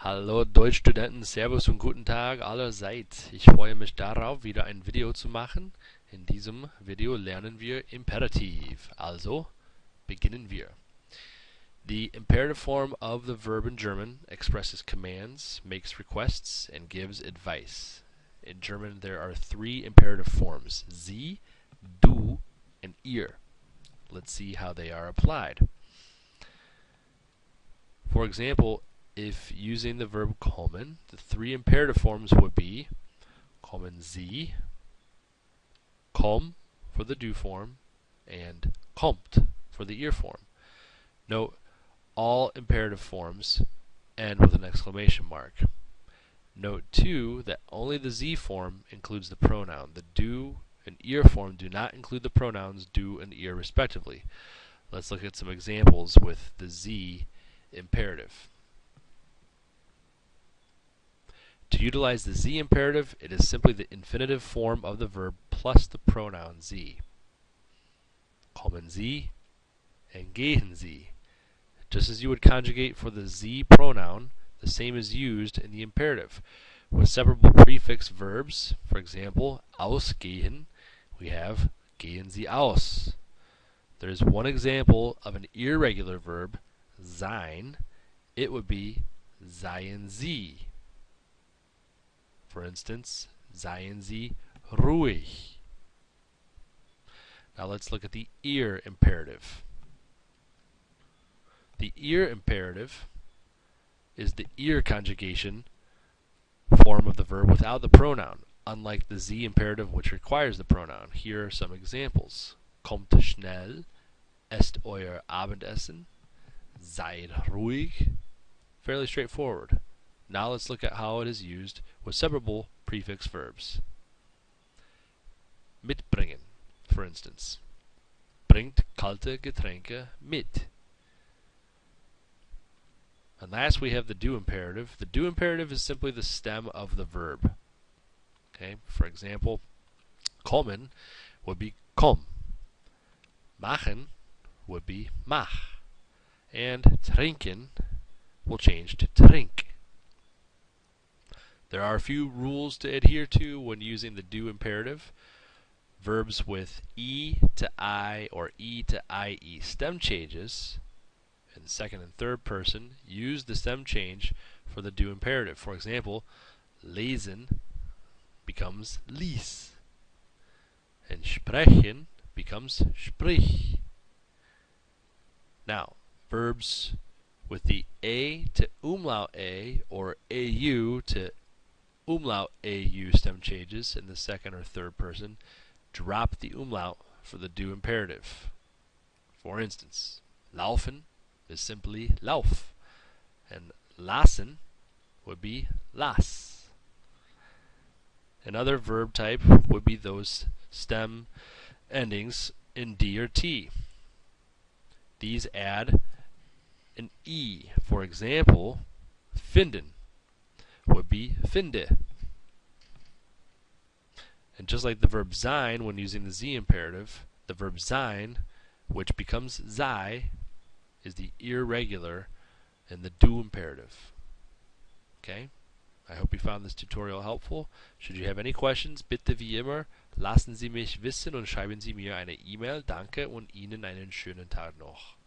Hallo Deutschstudenten, Servus und guten Tag allerseits. Ich freue mich darauf, wieder ein Video zu machen. In diesem Video lernen wir Imperativ. Also beginnen wir. The imperative form of the verb in German expresses commands, makes requests, and gives advice. In German there are three imperative forms: Sie, du, and ihr. Let's see how they are applied. For example, if using the verb kommen, the three imperative forms would be kommen Sie, komm for the do form, and kommt for the ihr form. Note, all imperative forms end with an exclamation mark. Note too that only the Sie form includes the pronoun. The do and ihr form do not include the pronouns do and ihr respectively. Let's look at some examples with the Sie imperative. To utilize the Sie imperative, it is simply the infinitive form of the verb plus the pronoun Sie. Kommen Sie and gehen Sie. Just as you would conjugate for the Sie pronoun, the same is used in the imperative. With separable prefix verbs, for example, ausgehen, we have gehen Sie aus. There is one example of an irregular verb, sein. It would be seien Sie. For instance, seien Sie ruhig. Now let's look at the ihr imperative. The ihr imperative is the ihr conjugation form of the verb without the pronoun, unlike the Sie imperative which requires the pronoun. Here are some examples. Kommt schnell, esst euer Abendessen, seid ruhig. Fairly straightforward. Now let's look at how it is used with separable prefix verbs. Mitbringen, for instance. Bringt kalte Getränke mit. And last we have the do imperative. The do imperative is simply the stem of the verb. Okay, for example, kommen would be komm. Machen would be mach. And trinken will change to trink. There are a few rules to adhere to when using the do imperative. Verbs with E to I or E to IE stem changes in the second and third person use the stem change for the do imperative. For example, lesen becomes lies, and sprechen becomes sprich. Now, verbs with the A to umlaut A or AU to umlaut AU stem changes in the second or third person drop the umlaut for the do imperative. For instance, laufen is simply lauf, and lassen would be las. Another verb type would be those stem endings in D or T. These add an E. For example, finden would be finde. And just like the verb sein when using the Sie imperative, the verb sein, which becomes sei, is the irregular in the do imperative. Okay? I hope you found this tutorial helpful. Should you have any questions, bitte wie immer, lassen Sie mich wissen und schreiben Sie mir eine E-Mail. Danke und Ihnen einen schönen Tag noch.